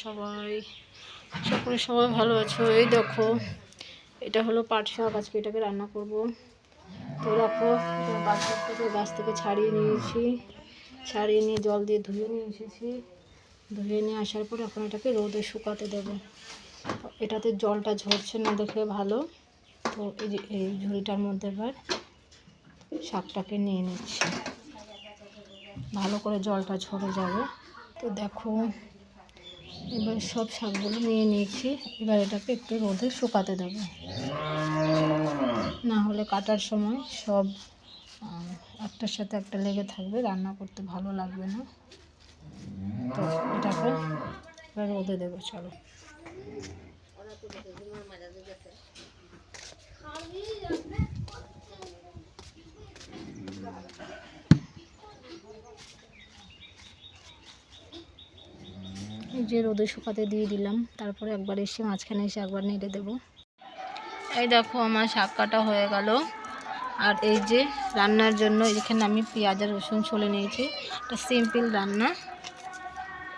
সবাই সকলে সবাই ভালো আছো। এই দেখো এটা হলো পাট শাক, আজকে এটাকে রান্না করব। তো দেখো পাট শাকটাকে গাছ থেকে ছাড়িয়ে নিয়েছি, ছাড়িয়ে নিয়ে জল দিয়ে ধুয়ে নিয়ে এসেছি। ধুয়ে নিয়ে আসার পর এখন এটাকে রোদে শুকাতে দেবো। এটাতে জলটা ঝরছে না দেখে ভালো। তো এই যে এই ঝুড়িটার মধ্যে এবার শাকটাকে নিয়ে নিচ্ছি, ভালো করে জলটা ঝরে যাবে। তো দেখো এবার সব শাকগুলো নিয়ে নিয়েছি, এবার এটাকে একটু রোদে শুকাতে দেবো, না হলে কাটার সময় সব একটার সাথে একটা লেগে থাকবে, রান্না করতে ভালো লাগবে না। তো এটাকে এবার রোদে দেবো। চলো এই যে রোদে শুকাতে দিয়ে দিলাম, তারপরে একবার এসে মাঝখানে এসে একবার নেড়ে দেবো। এই দেখো আমার শাক কাটা হয়ে গেল। আর এই যে রান্নার জন্য এখানে আমি পেঁয়াজ আর রসুন ছলে নিয়েছি। একটা সিম্পল রান্না।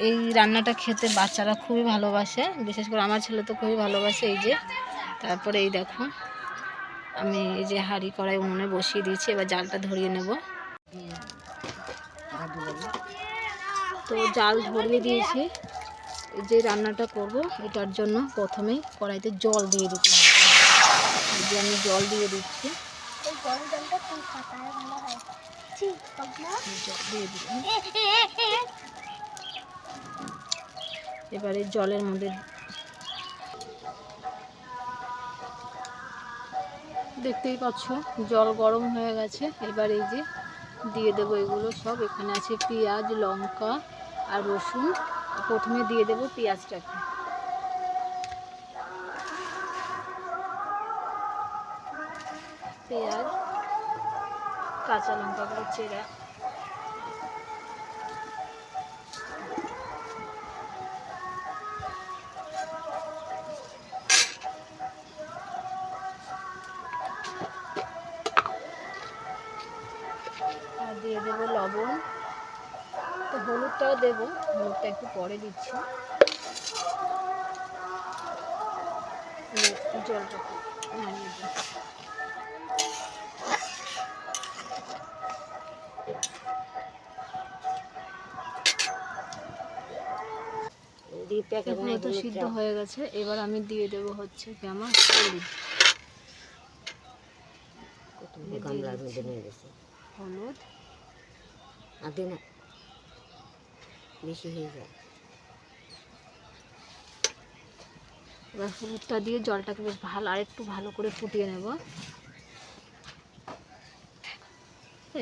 এই রান্নাটা খেতে বাচ্চারা খুবই ভালোবাসে, বিশেষ করে আমার ছেলে তো খুবই ভালোবাসে। এই যে তারপরে এই দেখো আমি এই যে হাঁড়ি কড়াই উনুনে বসিয়ে দিয়েছি, এবার জালটা ধরিয়ে নেব। তো জাল ধরিয়ে দিয়েছি। এই যে রান্নাটা করব এটার জন্য প্রথমেই কড়াইতে জল দিয়ে দিতে হবে। এই যে আমি জল দিয়ে দিচ্ছি, এবারে জলের মধ্যে দেখতেই পাচ্ছ জল গরম হয়ে গেছে। এবার এই যে দিয়ে দেবো এগুলো সব। এখানে আছে পেঁয়াজ, লঙ্কা আর রসুন। প্রথমে দিয়ে দেবো পেঁয়াজটাকে, পেঁয়াজ কাঁচা লঙ্কাগুলো চেরা, আর দিয়ে দেবো লবণ। তো হলুদটাও দেবো, হলুদটা একটু পরে দিচ্ছি। জলটা নাড়িয়ে দিই। তো সিদ্ধ হয়ে গেছে। এবার আমি দিয়ে দেবো হচ্ছে আমার হলুদ, হলুদ আদে না বেশি হয়ে যায়। এবার হলুদটা দিয়ে জলটাকে বেশ ভালো আর একটু ভালো করে ফুটিয়ে নেব।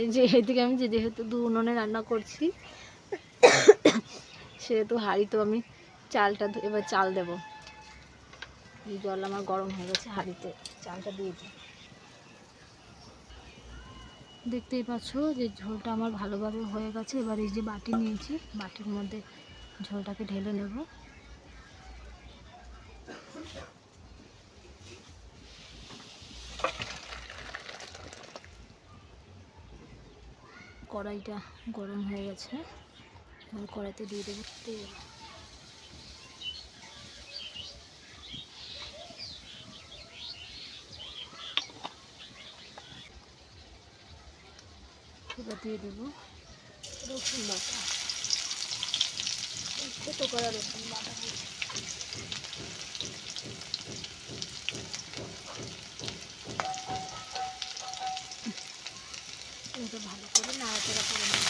এই যে এদিকে আমি যেহেতু উনুনে রান্না করছি, সেহেতু হাঁড়িতে আমি চালটা এবার চাল দেব। জল আমার গরম হয়ে গেছে, হাঁড়িতে চালটা দিয়ে দিই। দেখতেই পাচ্ছ যে ঝোলটা আমার ভালোভাবে হয়ে গেছে। এবার এই যে বাটি নিয়েছি, বাটির মধ্যে ঝোলটাকে ঢেলে নেব। কড়াইটা গরম হয়ে গেছে, এবার কড়াইতে দিয়ে দেবো তেল। এবার দিয়ে দেবো রসুন বাটা, ছোটো করা রসুন বাটা দিয়ে এটা ভালো করে নাড়াচাড়া করে নেব।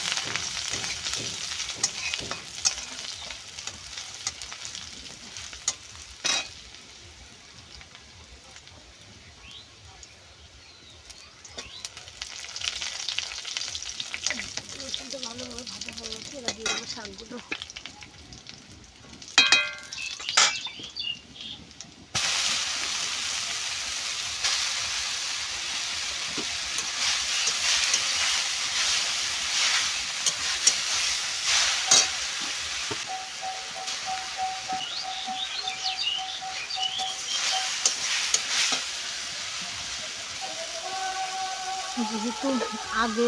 রসুনটা ভালোভাবে ভাজা হয়ে গেছে, এবার দিয়ে দেবো শাকগুলো। যেহেতু আগে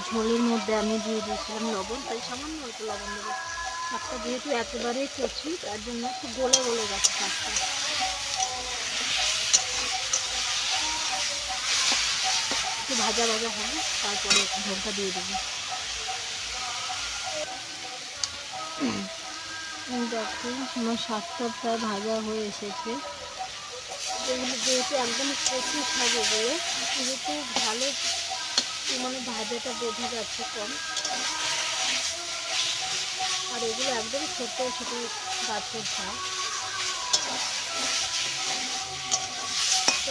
ঝোলের মধ্যে আমি দিয়ে দিয়েছিলাম লবণ, তাই সামান্য অল্প লবণ দেবো। শাকটা যেহেতু একেবারেই কচি, তার জন্য একটু গলে গলে গেছে শাকটা। একটু ভাজা ভাজা হবে, তারপরে ঝোলটা দিয়ে দেবো। দেখো আমার শাকটা প্রায় ভাজা হয়ে এসেছে। এগুলো যেহেতু একদম কচি শাক, এগুলো যেহেতু ভালো মানে ভাজাটা বোঝা যাচ্ছে কম, আর এগুলো একদম ছোটো ছোটো গাছের শাক।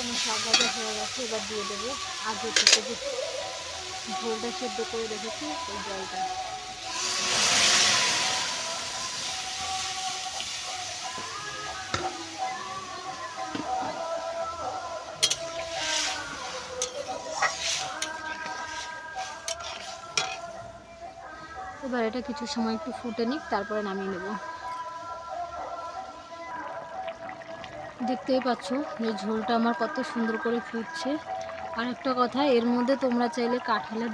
আমার শাক ভাজা হয়ে গেছে, এবার দিয়ে দেবো আগে থেকে যে ঝোলটা সেদ্ধ করে রেখেছি ওই জলটা। এবার এটা কিছু সময় একটু ফুটে নিক, তারপরে নামিয়ে নেব। দেখতেই পাচ্ছ যে ঝোলটা আমার কত সুন্দর করে ফুটছে। আর একটা কথা, এর মধ্যে তোমরা চাইলে কাঁঠালের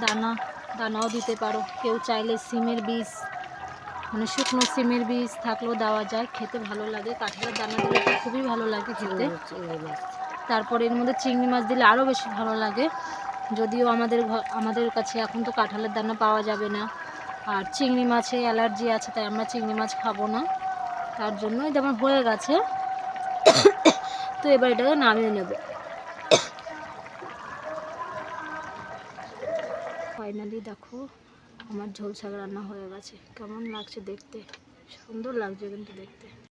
দানাও দিতে পারো। কেউ চাইলে সিমের বীজ, মানে শুকনো সিমের বীজ থাকলেও দেওয়া যায়, খেতে ভালো লাগে। কাঁঠালের দানা দিলে তো খুবই ভালো লাগে খেতে। তারপরে এর মধ্যে চিংড়ি মাছ দিলে আরও বেশি ভালো লাগে। যদিও আমাদের কাছে এখন তো কাঁঠালের দানা পাওয়া যাবে না, আর চিংড়ি মাছে অ্যালার্জি আছে, তাই আমরা চিংড়ি মাছ খাবো না। তার জন্যই যেমন হয়ে গেছে, তো এবার এটাকে নামিয়ে নেব। ফাইনালি দেখো আমার ঝোল শাক রান্না হয়ে গেছে। কেমন লাগছে দেখতে? সুন্দর লাগছে কিন্তু দেখতে।